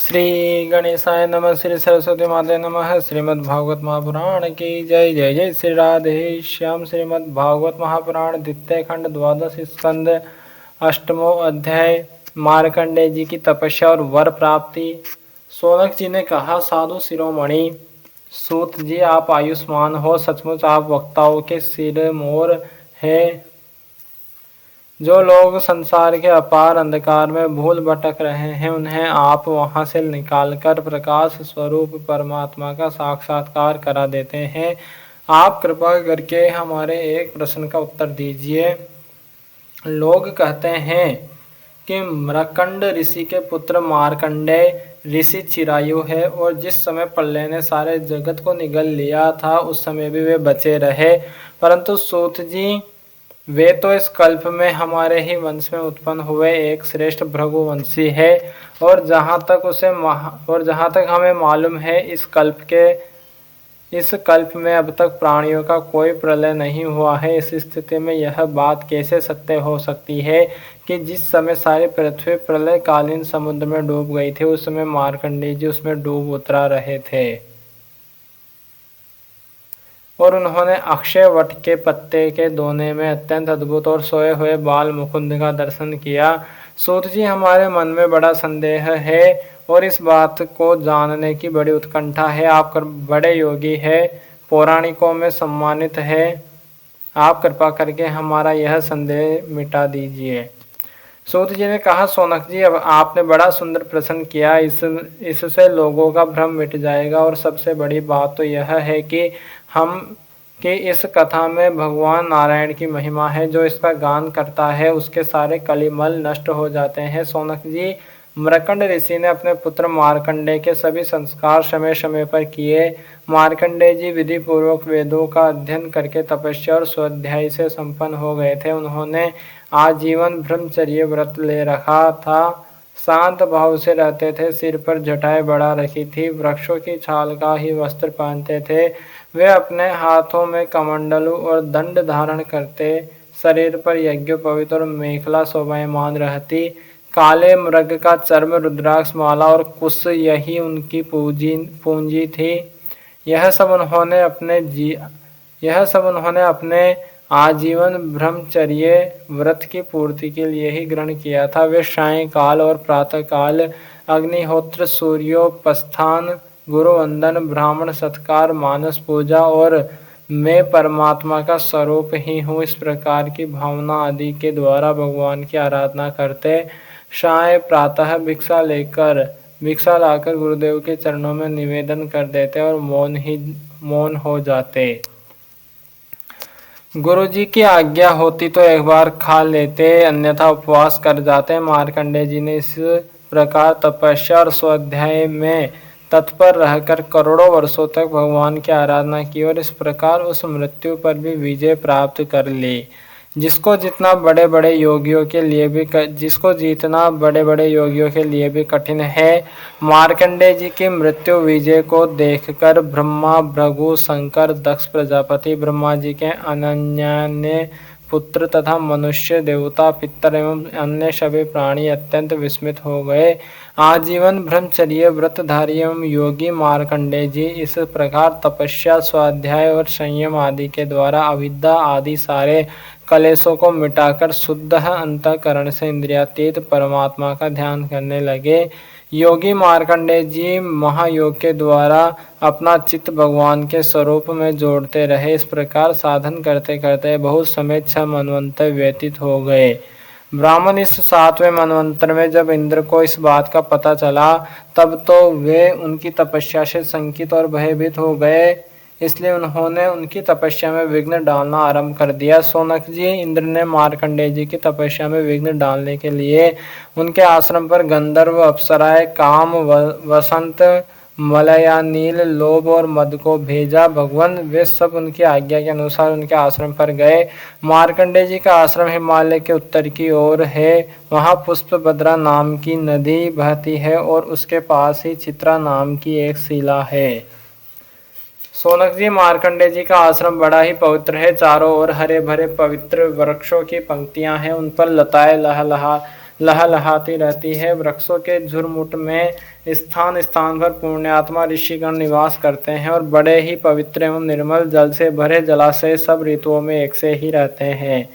श्री गणेशाय नमः। श्री सरस्वती माते नमः। श्रीमद् भागवत महापुराण की जय। जय जय श्री राधे श्याम। श्रीमद् भागवत महापुराण द्वितीय खंड द्वादश स्कंद अष्टमो अध्याय मार्कंडेय जी की तपस्या और वर प्राप्ति। सोनक जी ने कहा, साधु शिरोमणि सूत जी, आप आयुष्मान हो। सचमुच आप वक्ताओं के सिरमौर है। जो लोग संसार के अपार अंधकार में भूल भटक रहे हैं, उन्हें आप वहां से निकालकर प्रकाश स्वरूप परमात्मा का साक्षात्कार करा देते हैं। आप कृपा करके हमारे एक प्रश्न का उत्तर दीजिए। लोग कहते हैं कि मृकंड ऋषि के पुत्र मार्कंडेय ऋषि चिरायु है, और जिस समय प्रलय ने सारे जगत को निगल लिया था उस समय भी वे बचे रहे। परंतु सूत जी, वे तो इस कल्प में हमारे ही वंश में उत्पन्न हुए एक श्रेष्ठ भृगुवंशी है, और जहाँ तक हमें मालूम है इस कल्प में अब तक प्राणियों का कोई प्रलय नहीं हुआ है। इस स्थिति में यह बात कैसे सत्य हो सकती है कि जिस समय सारी पृथ्वी प्रलय कालीन समुद्र में डूब गई थी, उस समय मार्कंडेय जी उसमें डूब उतरा रहे थे, और उन्होंने अक्षय वट के पत्ते के दोने में अत्यंत अद्भुत और सोए हुए बाल मुकुंद का दर्शन किया। सूत जी, हमारे मन में बड़ा संदेह है और इस बात को जानने की बड़ी उत्कंठा है। आप बड़े योगी है, पौराणिकों में सम्मानित है। आप कृपा करके हमारा यह संदेह मिटा दीजिए। सूत जी ने कहा, सोनक जी, अब आपने बड़ा सुंदर प्रश्न किया। इससे लोगों का भ्रम मिट जाएगा, और सबसे बड़ी बात तो यह है कि इस कथा में भगवान नारायण की महिमा है। जो इसका गान करता है उसके सारे कलिमल नष्ट हो जाते हैं। सोनक जी, मृकंड ऋषि ने अपने पुत्र मार्कंडेय के सभी संस्कार समय समय पर किए। मार्कंडेय जी विधि पूर्वक वेदों का अध्ययन करके तपस्या और स्वाध्याय से संपन्न हो गए थे। उन्होंने आजीवन ब्रह्मचर्य व्रत ले रखा था, शांत भाव से रहते थे, सिर पर जटाएं बढ़ा रखी थी, वृक्षों की छाल का ही वस्त्र पहनते थे। वे अपने हाथों में कमंडलू और दंड धारण करते, शरीर पर यज्ञोपवीत और मेखला शोभायमान रहती। काले मृग का चर्म, रुद्राक्ष माला और कुश यही उनकी पूंजी थी। यह सब उन्होंने अपने आजीवन ब्रह्मचर्य व्रत की पूर्ति के लिए ही ग्रहण किया था। वे सायंकाल और प्रातःकाल अग्निहोत्र, सूर्योपास्थान, गुरु वंदन, ब्राह्मण सत्कार, मानस पूजा और मैं परमात्मा का स्वरूप ही हूँ, इस प्रकार की भावना आदि के द्वारा भगवान की आराधना करते। साय प्रातः भिक्षा लाकर गुरुदेव के चरणों में निवेदन कर देते और मौन हो जाते। गुरु जी की आज्ञा होती तो एक बार खा लेते, अन्यथा उपवास कर जाते। मार्कंडेय जी ने इस प्रकार तपस्या और स्वाध्याय में तत्पर रहकर करोड़ों वर्षों तक भगवान की आराधना की, और इस प्रकार उस मृत्यु पर भी विजय प्राप्त कर ली, जिसको जीतना बड़े बड़े योगियों के लिए भी कठिन है। मार्कंडेय जी की मृत्यु विजय को देखकर ब्रह्मा, भृगु, शंकर, दक्ष प्रजापति, ब्रह्मा जी के अनन्य पुत्र तथा मनुष्य, देवता, पितर एवं अन्य सभी प्राणी अत्यंत विस्मित हो गए। आजीवन ब्रह्मचर्य व्रतधारी एवं योगी मार्कंडेय जी इस प्रकार तपस्या, स्वाध्याय और संयम आदि के द्वारा अविद्या आदि सारे कलेशों को मिटाकर शुद्ध अंतःकरण से इंद्रियातीत परमात्मा का ध्यान करने लगे। योगी मार्कंडेय जी महायोग के द्वारा अपना चित्त भगवान के स्वरूप में जोड़ते रहे। इस प्रकार साधन करते करते बहुत समय 6 मनवंतर व्यतीत हो गए। ब्राह्मण इस 7वें मनवंतर में जब इंद्र को इस बात का पता चला, तब तो वे उनकी तपस्या से शंकित और भयभीत हो गए, इसलिए उन्होंने उनकी तपस्या में विघ्न डालना आरंभ कर दिया। सोनक जी, इंद्र ने मार्कंडेय जी की तपस्या में विघ्न डालने के लिए उनके आश्रम पर गंधर्व, अप्सराएं, काम, वसंत, मलयानील, लोभ और मद को भेजा। भगवान वे सब उनकी आज्ञा के अनुसार उनके आश्रम पर गए। मार्कंडेय जी का आश्रम हिमालय के उत्तर की ओर है। वहाँ पुष्पभद्रा नाम की नदी बहती है और उसके पास ही चित्रा नाम की एक शिला है। सोनक जी, मार्कंडेय जी का आश्रम बड़ा ही पवित्र है। चारों ओर हरे भरे पवित्र वृक्षों की पंक्तियां हैं, उन पर लताएं लहलहाती रहती है। वृक्षों के झुरमुट में स्थान स्थान पर पुण्यात्मा ऋषिगण निवास करते हैं और बड़े ही पवित्र एवं निर्मल जल से भरे जलाशय सब ऋतुओं में एक से ही रहते हैं।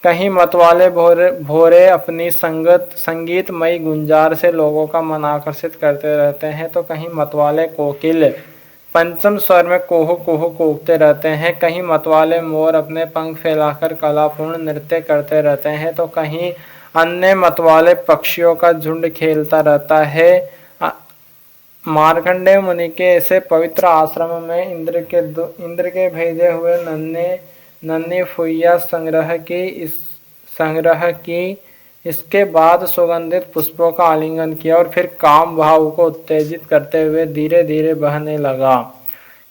कहीं मतवाले भोरे अपनी संगीतमयी गुंजार से लोगों का मन आकर्षित करते रहते हैं, तो कहीं मतवाले कोकिल पंचम स्वर में कोहू कोहू कूकते रहते हैं। कहीं मतवाले मोर अपने पंख फैलाकर कलापूर्ण नृत्य करते रहते हैं, तो कहीं अन्य मतवाले पक्षियों का झुंड खेलता रहता है। मार्कंडेय मुनि के ऐसे पवित्र आश्रम में इंद्र के भेजे हुए नन्ही फुइया संग्रह की। इसके बाद सुगंधित पुष्पों का आलिंगन किया और फिर काम भाव को उत्तेजित करते हुए धीरे धीरे बहने लगा।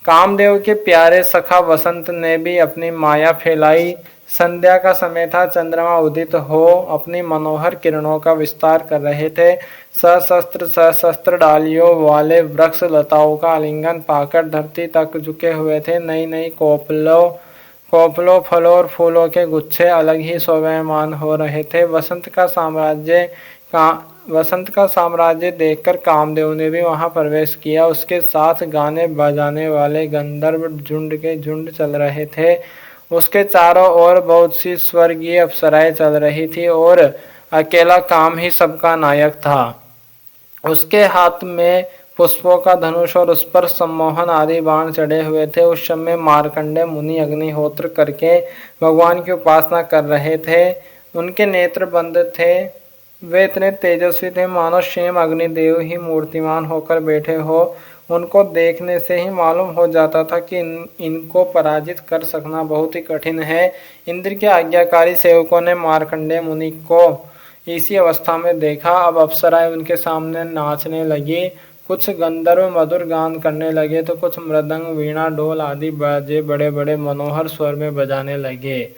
कामदेव के प्यारे सखा वसंत ने भी अपनी माया फैलाई। संध्या का समय था। चंद्रमा उदित हो अपनी मनोहर किरणों का विस्तार कर रहे थे। सहस्त्र डालियों वाले वृक्ष लताओं का आलिंगन पाकर धरती तक झुके हुए थे। नई नई कोपलों फलों और फूलों के गुच्छे अलग ही शोभायमान हो रहे थे। वसंत का साम्राज्य देखकर कामदेव ने भी वहां प्रवेश किया। उसके साथ गाने बजाने वाले गंधर्व झुंड के झुंड चल रहे थे। उसके चारों ओर बहुत सी स्वर्गीय अप्सराएं चल रही थी और अकेला काम ही सबका नायक था। उसके हाथ में पुष्पों का धनुष और उस पर सम्मोहन आदि बाण चढ़े हुए थे। उस समय मार्कंडेय मुनि अग्निहोत्र करके भगवान की उपासना कर रहे थे। उनके नेत्र बंद थे। वे इतने तेजस्वी थे मानो स्वयं अग्निदेव ही मूर्तिमान होकर बैठे हो। उनको देखने से ही मालूम हो जाता था कि इनको पराजित कर सकना बहुत ही कठिन है। इंद्र के आज्ञाकारी सेवकों ने मार्कंडेय मुनि को इसी अवस्था में देखा। अब अप्सराएं उनके सामने नाचने लगी। कुछ गंधर्व मधुर गान करने लगे तो कुछ मृदंग वीणा ढोल आदि बाजे बड़े बड़े मनोहर स्वर में बजाने लगे।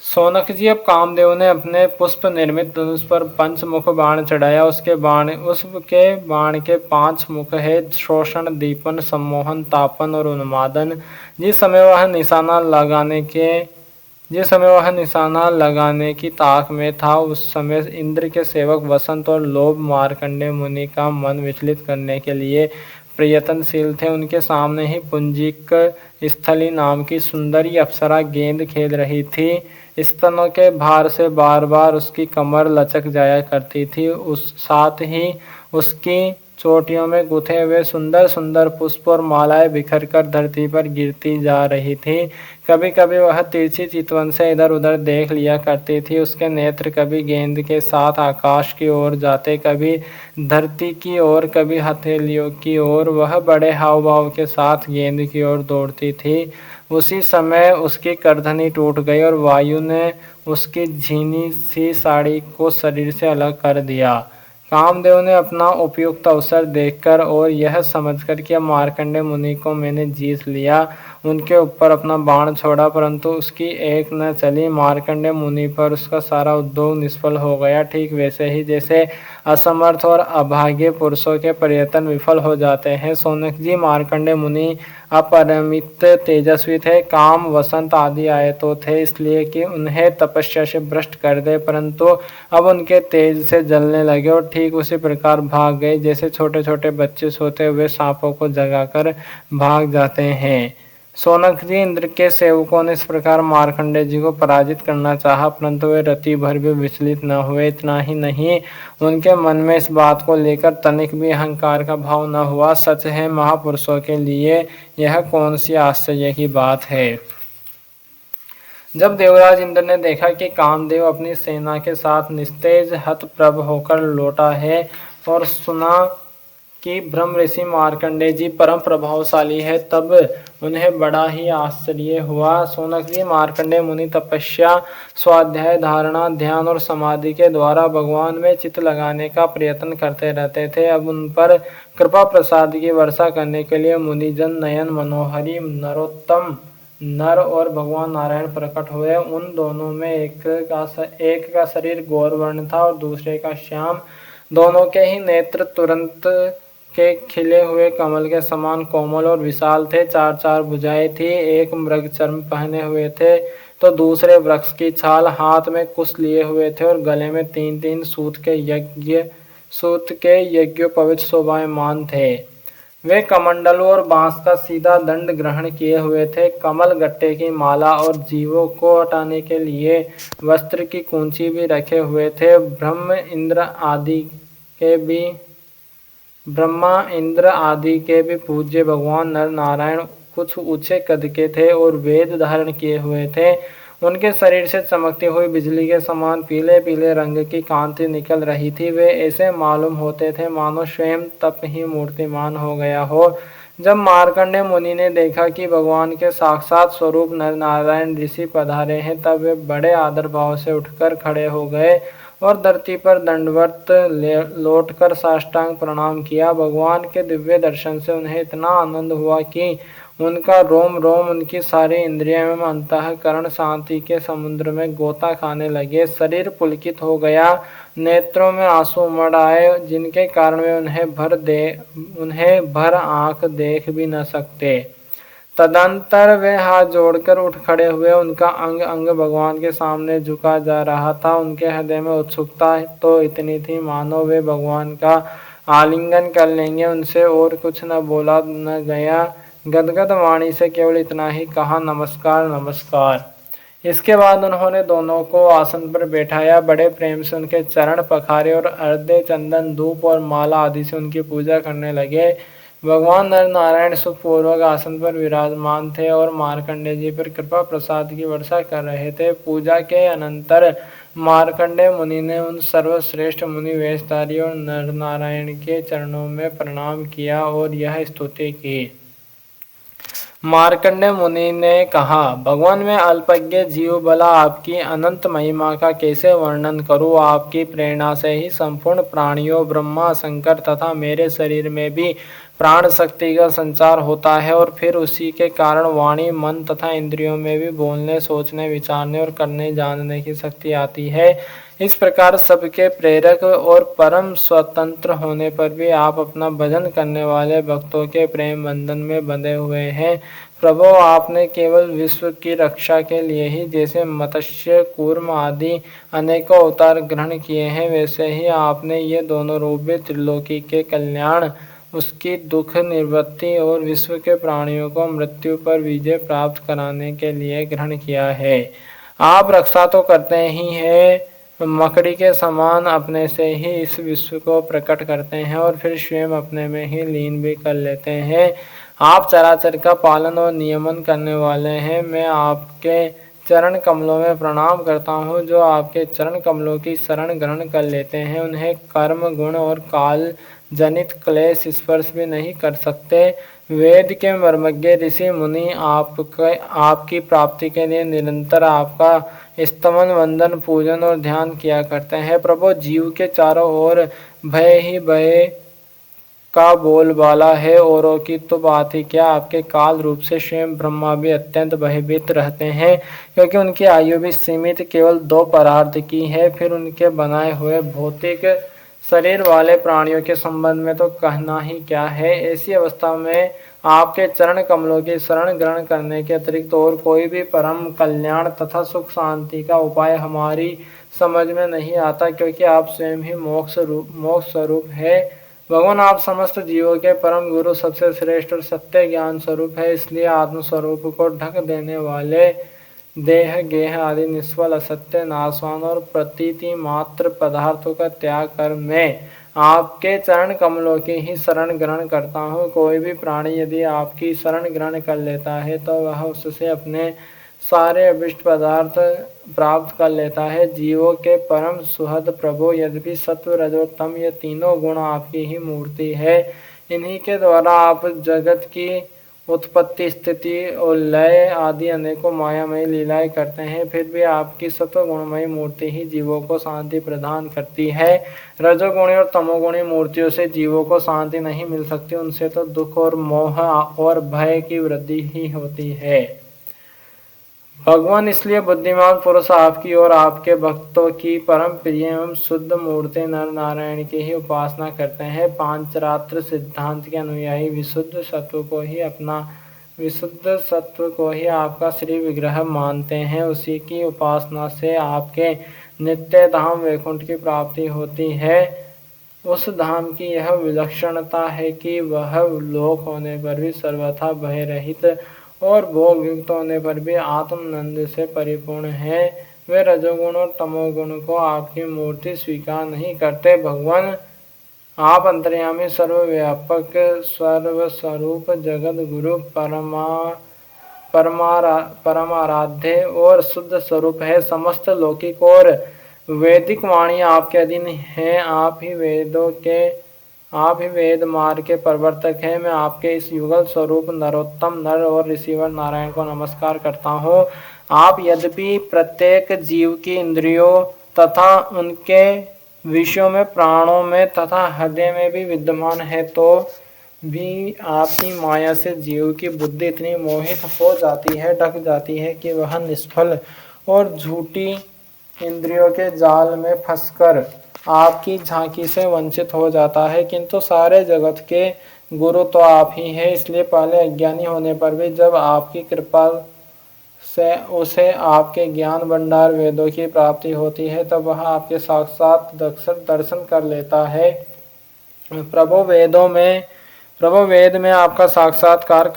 सोनक जी, अब कामदेव ने अपने पुष्प निर्मित धनुष पर पंचमुख बाण चढ़ाया। उसके बाण के 5 मुख है, शोषण, दीपन, सम्मोहन, तापन और उन्मादन। जिस समय वह निशाना लगाने की ताक में था, उस समय इंद्र के सेवक वसंत और लोभ मार्कंडेय मुनि का मन विचलित करने के लिए प्रयत्नशील थे। उनके सामने ही पुंजिक स्थली नाम की सुंदरी अप्सरा गेंद खेल रही थी। स्तनों के भार से बार बार उसकी कमर लचक जाया करती थी। साथ ही उसकी चोटियों में गुथे हुए सुंदर सुंदर पुष्प और मालाएं बिखर कर धरती पर गिरती जा रही थी। कभी कभी वह तिरछी चितवन से इधर उधर देख लिया करती थी। उसके नेत्र कभी गेंद के साथ आकाश की ओर जाते, कभी धरती की ओर, कभी हथेलियों की ओर। वह बड़े हाव भाव के साथ गेंद की ओर दौड़ती थी। उसी समय उसकी करधनी टूट गई और वायु ने उसकी झीनी सी साड़ी को शरीर से अलग कर दिया। कामदेव ने अपना उपयुक्त अवसर देखकर और यह समझकर कि अब मार्कंडेय मुनि को मैंने जीत लिया, उनके ऊपर अपना बाण छोड़ा, परंतु उसकी एक न चली। मार्कंडेय मुनि पर उसका सारा उद्योग निष्फल हो गया। ठीक वैसे ही जैसे असमर्थ और अभागे पुरुषों के प्रयत्न विफल हो जाते हैं। सोनक जी, मार्कंडेय मुनि अपरिमित तेजस्वी थे। काम, वसंत आदि आए तो थे इसलिए कि उन्हें तपस्या से भ्रष्ट कर दे, परंतु अब उनके तेज से जलने लगे और ठीक उसी प्रकार भाग गए जैसे छोटे छोटे बच्चे सोते हुए सांपों को जगाकर भाग जाते हैं। सोनक जी, इंद्र के सेवकों ने इस प्रकार मार्कंडेय जी को पराजित करना चाहा, परंतु वे रति भर भी विचलित न हुए। इतना ही नहीं, उनके मन में इस बात को लेकर तनिक भी अहंकार का भाव न हुआ। सच है, महापुरुषों के लिए यह कौन सी आश्चर्य की बात है। जब देवराज इंद्र ने देखा कि कामदेव अपनी सेना के साथ निस्तेज हतप्रभ होकर लौटा है और सुना कि ब्रह्म ऋषि मार्कंडेय जी परम प्रभावशाली है, तब उन्हें बड़ा ही आश्चर्य हुआ। सोनक जी, मार्कंडेय मुनि तपस्या, स्वाध्याय, धारणा, ध्यान और समाधि के द्वारा भगवान में चित्त लगाने का प्रयत्न करते रहते थे। अब उन पर कृपा प्रसाद की वर्षा करने के लिए मुनिजन नयन मनोहरी नरोत्तम नर और भगवान नारायण प्रकट हुए। उन दोनों में एक का शरीर गौरवर्ण था और दूसरे का श्याम। दोनों के ही नेत्र तुरंत के खिले हुए कमल के समान कोमल और विशाल थे। 4 भुजाएं थी। एक मृग चर्म पहने हुए थे। तो दूसरे वृक्ष की छाल, हाथ में कुश लिए हुए थे और गले में 3-3 सूत के यज्ञोपवीत शोभायमान थे। वे कमंडलों और बांस का सीधा दंड ग्रहण किए हुए थे। कमल गट्टे की माला और जीवों को हटाने के लिए वस्त्र की कूंची भी रखे हुए थे। ब्रह्मा इंद्र आदि के भी पूज्य भगवान नर नारायण कुछ ऊंचे कद के थे और वेद धारण किए हुए थे। उनके शरीर से चमकती हुई बिजली के समान पीले पीले रंग की कांति निकल रही थी। वे ऐसे मालूम होते थे मानो स्वयं तप ही मूर्तिमान हो गया हो। जब मार्कंडेय मुनि ने देखा कि भगवान के साक्षात स्वरूप नर नारायण ऋषि पधारे हैं, तब वे बड़े आदर भाव से उठकर खड़े हो गए और धरती पर दंडवत लौटकर साष्टांग प्रणाम किया। भगवान के दिव्य दर्शन से उन्हें इतना आनंद हुआ कि उनका रोम रोम, उनकी सारी इंद्रियां एवं अंतःकरण शांति के समुद्र में गोता खाने लगे। शरीर पुलकित हो गया, नेत्रों में आंसू उमड़ आए, जिनके कारण वे उन्हें भर आंख देख भी न सकते। तदंतर वे हाथ जोड़कर उठ खड़े हुए। उनका अंग अंग भगवान के सामने झुका जा रहा था। उनके हृदय में उत्सुकता तो इतनी थी मानो वे भगवान का आलिंगन कर लेंगे। उनसे और कुछ न बोला न गया। गदगद वाणी से केवल इतना ही कहा, नमस्कार नमस्कार। इसके बाद उन्होंने दोनों को आसन पर बैठाया, बड़े प्रेम से उनके चरण पखारे और अर्धे चंदन, धूप और माला आदि से उनकी पूजा करने लगे। भगवान नर नारायण सुखपूर्वक आसन पर विराजमान थे और मार्कंडेय जी पर कृपा प्रसाद की वर्षा कर रहे थे। पूजा के अनंतर मार्कंडेय मुनि ने उन सर्वश्रेष्ठ मुनि वेशधारी और नर नारायण के चरणों में प्रणाम किया और यह स्तुति की। मार्कंडेय मुनि ने कहा, भगवान मैं अल्पज्ञ जीव भला आपकी अनंत महिमा का कैसे वर्णन करूं। आपकी प्रेरणा से ही संपूर्ण प्राणियों, ब्रह्मा, शंकर तथा मेरे शरीर में भी प्राण शक्ति का संचार होता है और फिर उसी के कारण वाणी, मन तथा इंद्रियों में भी बोलने, सोचने, विचारने और करने जानने की शक्ति आती है। इस प्रकार सबके प्रेरक और परम स्वतंत्र होने पर भी आप अपना भजन करने वाले भक्तों के प्रेम बंधन में बंधे हुए हैं। प्रभु, आपने केवल विश्व की रक्षा के लिए ही जैसे मत्स्य, कूर्म आदि अनेकों अवतार ग्रहण किए हैं, वैसे ही आपने ये दोनों रूप भी त्रिलोकी के कल्याण, उसकी दुख निवृत्ति और विश्व के प्राणियों को मृत्यु पर विजय प्राप्त कराने के लिए ग्रहण किया है। आप रक्षा तो करते ही हैं, मकड़ी के समान अपने से ही इस विश्व को प्रकट करते हैं और फिर स्वयं अपने में ही लीन भी कर लेते हैं। आप चराचर का पालन और नियमन करने वाले हैं। मैं आपके चरण कमलों में प्रणाम करता हूँ। जो आपके चरण कमलों की शरण ग्रहण कर लेते हैं, उन्हें कर्म, गुण और काल जनित क्लेश स्पर्श भी नहीं कर सकते। वेद के मर्मज्ञ ऋषि मुनि आपकी प्राप्ति के लिए निरंतर आपका स्तमन, वंदन, पूजन और ध्यान किया करते हैं। प्रभु, जीव के चारों ओर भय ही भय का बोलबाला है। औरों की तो बात ही क्या, आपके काल रूप से स्वयं ब्रह्मा भी अत्यंत भयभीत रहते हैं, क्योंकि उनकी आयु भी सीमित केवल 2 परार्ध की है। फिर उनके बनाए हुए भौतिक शरीर वाले प्राणियों के संबंध में तो कहना ही क्या है। ऐसी अवस्था में आपके चरण कमलों की शरण ग्रहण करने के अतिरिक्त और कोई भी परम कल्याण तथा सुख शांति का उपाय हमारी समझ में नहीं आता, क्योंकि आप स्वयं ही मोक्ष स्वरूप है। भगवान, आप समस्त जीवों के परम गुरु, सबसे श्रेष्ठ और सत्य ज्ञान स्वरूप है। इसलिए आत्मस्वरूप को ढक देने वाले देह, गेह आदि निष्फल, असत्य, नाशवान और प्रतीति मात्र पदार्थों का त्याग कर मैं आपके चरण कमलों की ही शरण ग्रहण करता हूँ। कोई भी प्राणी यदि आपकी शरण ग्रहण कर लेता है तो वह उससे अपने सारे अभिष्ट पदार्थ प्राप्त कर लेता है। जीवों के परम सुहद प्रभु, यद्यपि सत्व, रजो, तम ये तीनों गुण आपकी ही मूर्ति है। इन्हीं के द्वारा आप जगत की उत्पत्ति, स्थिति और लय आदि अनेकों मायामयी लीलाएं करते हैं। फिर भी आपकी सत्वगुणमयी मूर्ति ही जीवों को शांति प्रदान करती है। रजोगुणी और तमोगुणी मूर्तियों से जीवों को शांति नहीं मिल सकती। उनसे तो दुख और मोह और भय की वृद्धि ही होती है। भगवान, इसलिए बुद्धिमान पुरुष आपकी और आपके भक्तों की परम प्रिय एवं शुद्ध मूर्ति नर नारायण की ही उपासना करते हैं। पांचरात्र सिद्धांत के अनुयायी विशुद्ध सत्व को ही अपना विशुद्ध सत्व को ही आपका श्री विग्रह मानते हैं। उसी की उपासना से आपके नित्य धाम वैकुंठ की प्राप्ति होती है। उस धाम की यह विलक्षणता है कि वह लोक होने पर भी सर्वथा भय रहित और भोग युक्त होने पर भी आत्मनंद से परिपूर्ण है। वे रजोगुण और तमोगुण को आपकी मूर्ति स्वीकार नहीं करते। भगवान, आप अंतर्यामी, सर्वव्यापक, सर्वस्वरूप, जगत गुरु, परमाराध्य और शुद्ध स्वरूप है। समस्त लौकिक और वैदिक वाणी आपके अधीन है। आप ही वेद मार्ग के प्रवर्तक हैं। मैं आपके इस युगल स्वरूप नरोत्तम नर और ऋषिवर नारायण को नमस्कार करता हूँ। आप यद्यपि प्रत्येक जीव की इंद्रियों तथा उनके विषयों में, प्राणों में तथा हृदय में भी विद्यमान है, तो भी आपकी माया से जीव की बुद्धि इतनी मोहित हो जाती है, ढक जाती है कि वह निष्फल और झूठी इंद्रियों के जाल में फंसकर आपकी झांकी से वंचित हो जाता है। किंतु सारे जगत के गुरु तो आप ही हैं। इसलिए पहले अज्ञानी होने पर भी जब आपकी कृपा से उसे आपके ज्ञान भंडार वेदों की प्राप्ति होती है, तब वह आपके साक्षात दर्शन कर लेता है। प्रभु वेद में आपका साक्षात्कार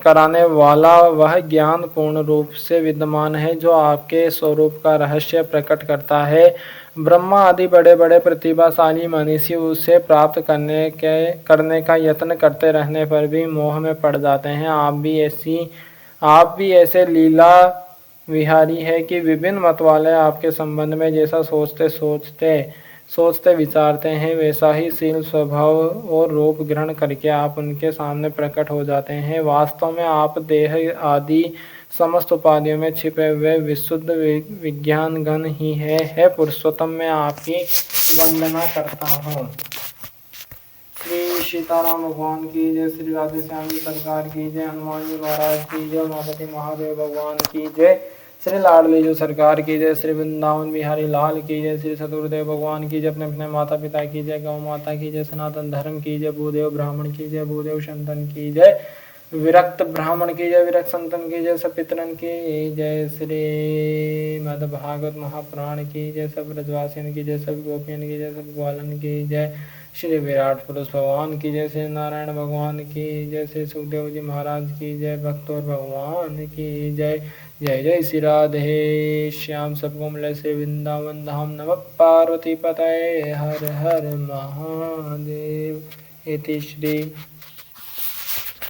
कराने वाला वह ज्ञान पूर्ण रूप से विद्यमान है, जो आपके स्वरूप का रहस्य प्रकट करता है। ब्रह्मा आदि बड़े बड़े प्रतिभाशाली मनीषी उसे प्राप्त करने का यत्न करते रहने पर भी मोह में पड़ जाते हैं। आप भी ऐसे लीला विहारी है कि विभिन्न मत वाले आपके संबंध में जैसा सोचते विचारते हैं, वैसा ही शील, स्वभाव और रूप ग्रहण करके आप उनके सामने प्रकट हो जाते हैं। वास्तव में आप देह आदि समस्त उपाधियों में छिपे हुए विशुद्ध विज्ञान घन ही है। पुरुषोत्तम, मैं आपकी वंदना करता हूँ। श्री सीताराम भगवान की जय, श्री राधेश्यामी सरकार की जय, हनुमान जी महाराज की जय, उमापति महादेव भगवान की जय, श्री लाडली जो सरकार की जय, श्री वृंदावन बिहारी लाल की जय, श्री सदगुरुदेव भगवान की जय, अपने अपने माता पिता की जय, गौ माता की जय, सनातन धर्म की जय, भूदेव ब्राह्मण की जय, भूदेव संतन की जय, विरक्त ब्राह्मण की जय, विरक्त संतन की जय, सब पितरन की जय, श्री मद भागवत महापुराण की जय, सब ब्रजवासियों की जय, सब गोपियन की जय, सब ग्वालन की जय, श्री विराट पुरुष भगवान की जय, श्री नारायण भगवान की जय, श्री सुखदेव जी महाराज की जय, भक्त और भगवान की जय। जय जय श्री राधे श्याम सबको मिले श्री वृंदावन धाम। नमः पार्वती पतये हर हर महादेव। इति श्री